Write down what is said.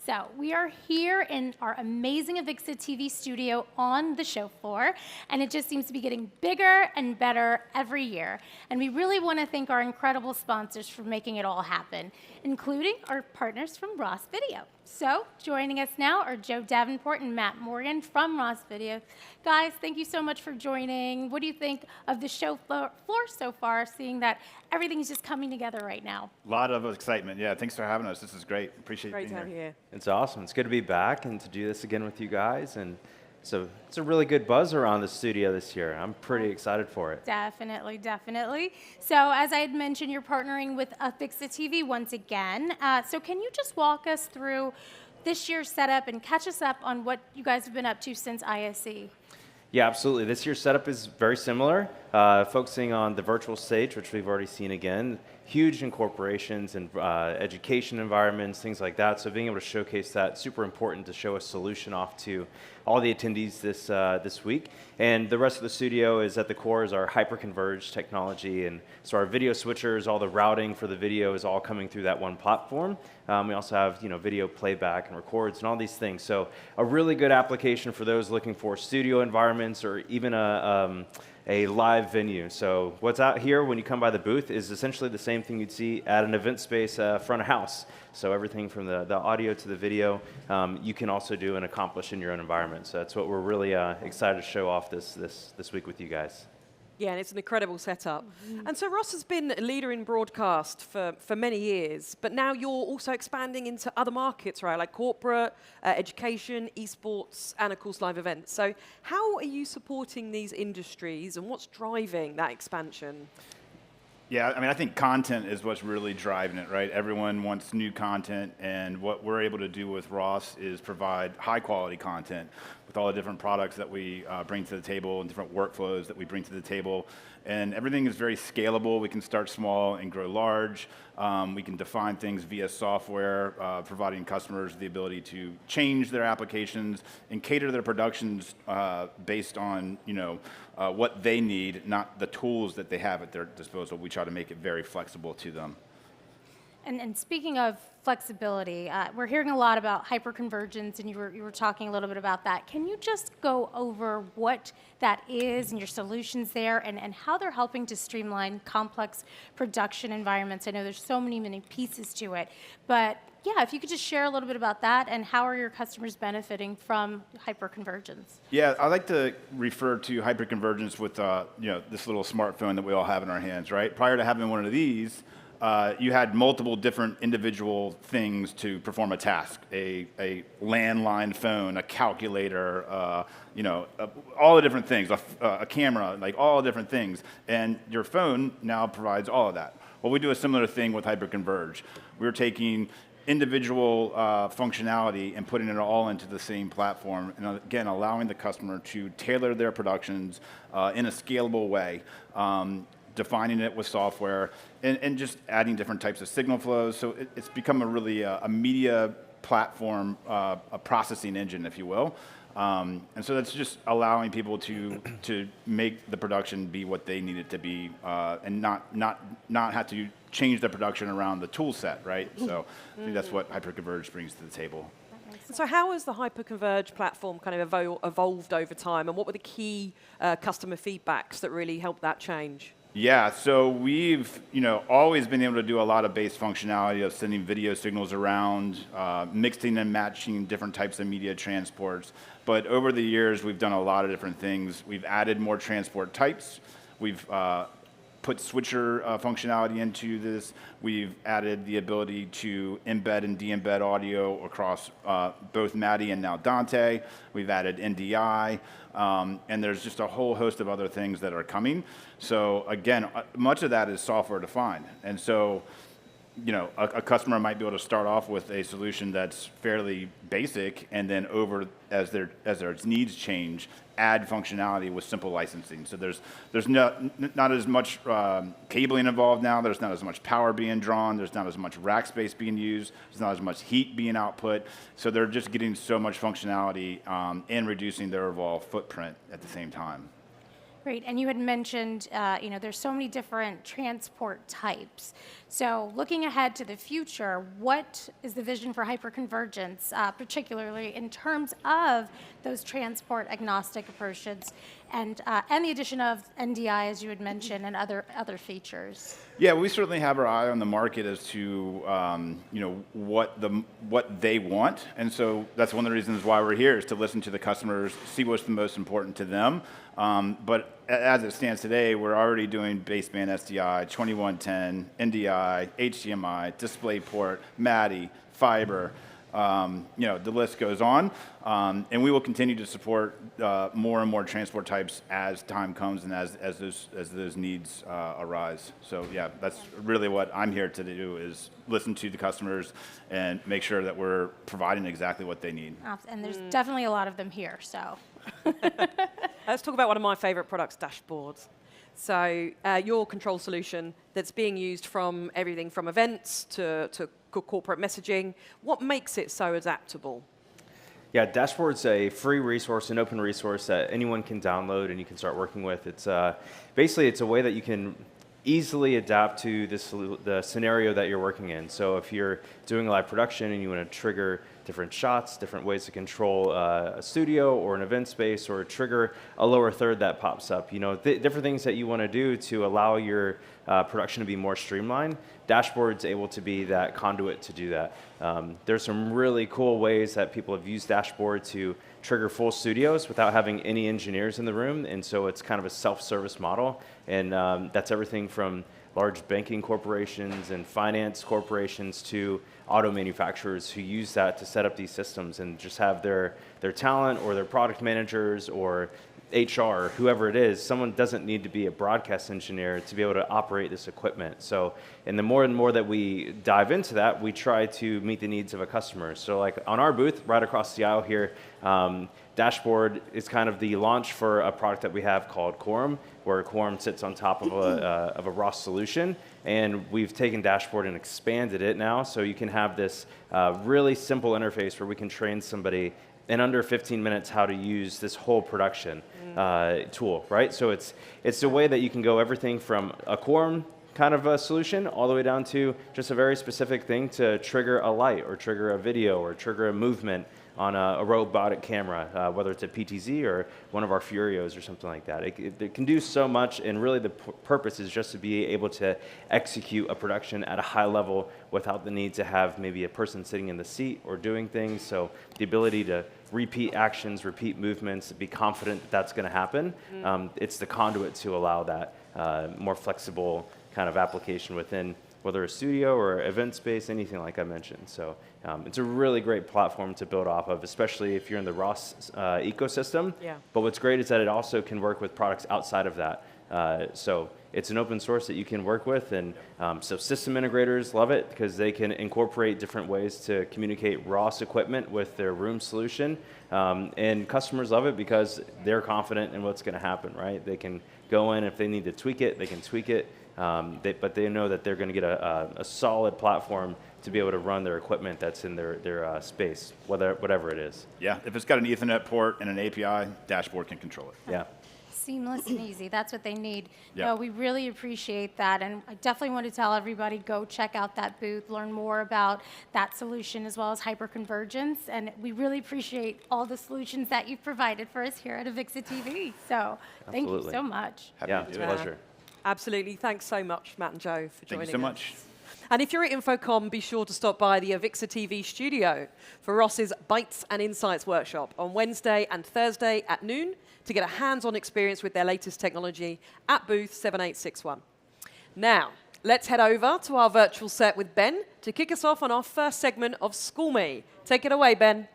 So we are here in our amazing AVIXA TV Studio on the show floor, and it just seems to be getting bigger and better every year. And we really want to thank our incredible sponsors for making it all happen, including our partners from Ross Video. So joining us now are Davenport and Matt Morgan from Ross Video. Guys, thank you so much for joining. What do you think of the show floor so far, seeing that everything's just coming together right now? A lot of excitement. Yeah, thanks for having us. This is great. Appreciate being here. Great to have you here. It's awesome. It's good to be back and to do this again with you guys. And so it's a really good buzz around the studio this year. I'm pretty excited for it. Definitely, definitely. So as I had mentioned, you're partnering with AVIXA TV once again. So can you just walk us through this year's setup and catch us up on what you guys have been up to since ISE? Yeah, absolutely. This year's setup is very similar, focusing on the virtual stage, which we've already seen again, huge incorporations and education environments, things like that. So being able to showcase that, super important to show a solution off to all the attendees this week. And the rest of the studio is at the core is our Hyperconverged technology. And so our video switchers, all the routing for the video is all coming through that one platform. We also have video playback and records and all these things. So a really good application for those looking for studio environments or even a live venue. So what's out here when you come by the booth is essentially the same thing you'd see at an event space front of house. So everything from the audio to the video, you can also do and accomplish in your own environment. So that's what we're really excited to show off this week with you guys. Yeah, and it's an incredible setup. And so Ross has been a leader in broadcast for many years, but now you're also expanding into other markets, right? Like corporate, education, esports, and of course live events. So how are you supporting these industries and what's driving that expansion? Yeah, I mean, I think content is what's really driving it, right? Everyone wants new content, and what we're able to do with Ross is provide high-quality content with all the different products that we bring to the table and different workflows that we bring to the table. And everything is very scalable. We can start small and grow large. We can define things via software, providing customers the ability to change their applications and cater their productions based on what they need, not the tools that they have at their disposal. We try to make it very flexible to them. And speaking of flexibility, we're hearing a lot about hyperconvergence, and you were talking a little bit about that. Can you just go over what that is and your solutions there, and how they're helping to streamline complex production environments? I know there's so many pieces to it, but yeah, if you could just share a little bit about that, and how are your customers benefiting from hyperconvergence? Yeah, I like to refer to hyperconvergence with this little smartphone that we all have in our hands, right? Prior to having one of these, you had multiple different individual things to perform a task, a landline phone, a calculator, all the different things, a camera, like all different things. And your phone now provides all of that. Well, we do a similar thing with Hyperconverge. We're taking individual functionality and putting it all into the same platform, and again, allowing the customer to tailor their productions in a scalable way. Defining it with software, and just adding different types of signal flows. So it's become a media platform, a processing engine, if you will. And so that's just allowing people to make the production be what they need it to be, and not have to change the production around the tool set, right? So I think that's what Hyperconverged brings to the table. So how has the Hyperconverged platform kind of evolved over time, and what were the key customer feedbacks that really helped that change? Yeah, so we've always been able to do a lot of base functionality of sending video signals around, mixing and matching different types of media transports. But over the years, we've done a lot of different things. We've added more transport types. We've put switcher functionality into this. We've added the ability to embed and de-embed audio across both Maddie and now Dante. We've added NDI, and there's just a whole host of other things that are coming. So again, much of that is software defined. And so a customer might be able to start off with a solution that's fairly basic, and then as their needs change, add functionality with simple licensing. So there's not as much cabling involved now. There's not as much power being drawn. There's not as much rack space being used. There's not as much heat being output. So they're just getting so much functionality and reducing their overall footprint at the same time. Great, and you had mentioned, there's so many different transport types. So looking ahead to the future, what is the vision for hyperconvergence, particularly in terms of those transport agnostic approaches and the addition of NDI, as you had mentioned, and other features? Yeah, we certainly have our eye on the market as to what they want, and so that's one of the reasons why we're here, is to listen to the customers, see what's the most important to them. But as it stands today, we're already doing baseband SDI, 2110, NDI, HDMI, DisplayPort, MADI, fiber. The list goes on, and we will continue to support more and more transport types as time comes and as those needs arise. So yeah, that's really what I'm here to do, is listen to the customers and make sure that we're providing exactly what they need. And there's definitely a lot of them here, so. Let's talk about one of my favorite products, dashboards. So your control solution that's being used from everything from events to corporate messaging. What makes it so adaptable? Yeah, Dashboard's a free resource, an open resource that anyone can download and you can start working with. It's basically it's a way that you can easily adapt to the scenario that you're working in. So if you're doing live production and you want to trigger different shots, different ways to control a studio or an event space, or trigger a lower third that pops up, different things that you want to do to allow your production to be more streamlined, Dashboard's able to be that conduit to do that. There's some really cool ways that people have used Dashboard to trigger full studios without having any engineers in the room, and so it's kind of a self-service model, and that's everything from large banking corporations and finance corporations to auto manufacturers who use that to set up these systems and just have their talent or their product managers or HR, whoever it is, someone doesn't need to be a broadcast engineer to be able to operate this equipment. So, and the more and more that we dive into that, we try to meet the needs of a customer. So like on our booth, right across the aisle here, Dashboard is kind of the launch for a product that we have called Quorum, where Quorum sits on top of a ROS solution. And we've taken Dashboard and expanded it now, so you can have this really simple interface where we can train somebody in under 15 minutes how to use this whole production tool, right? So it's a way that you can go everything from a Quorum kind of a solution all the way down to just a very specific thing to trigger a light or trigger a video or trigger a movement on a robotic camera, whether it's a PTZ or one of our Furios or something like that. It can do so much, and really the purpose is just to be able to execute a production at a high level without the need to have maybe a person sitting in the seat or doing things. So the ability to repeat actions, repeat movements, be confident that that's going to happen. It's the conduit to allow that more flexible kind of application within whether a studio or event space, anything like I mentioned. So it's a really great platform to build off of, especially if you're in the ROS ecosystem. Yeah. But what's great is that it also can work with products outside of that. So it's an open source that you can work with, and so system integrators love it because they can incorporate different ways to communicate ROS equipment with their room solution, and customers love it because they're confident in what's going to happen, right? They can go in, if they need to tweak it, they can tweak it, but they know that they're going to get a solid platform to be able to run their equipment that's in their space, whatever it is. Yeah, if it's got an Ethernet port and an API, Dashboard can control it. Yeah. Seamless and easy. That's what they need. Yeah. No, we really appreciate that, and I definitely want to tell everybody, go check out that booth, learn more about that solution as well as hyperconvergence, and we really appreciate all the solutions that you've provided for us here at AVIXA TV. So thank you Absolutely. so much. Happy Yeah, to it's do a it. pleasure. Absolutely. Thanks so much, Matt and Joe, for joining us. Thank you so much. And if you're at InfoComm, be sure to stop by the AVIXA TV Studio for Ross's Bytes and Insights workshop on Wednesday and Thursday at noon to get a hands-on experience with their latest technology at booth 7861. Now, let's head over to our virtual set with Ben to kick us off on our first segment of School Me. Take it away, Ben.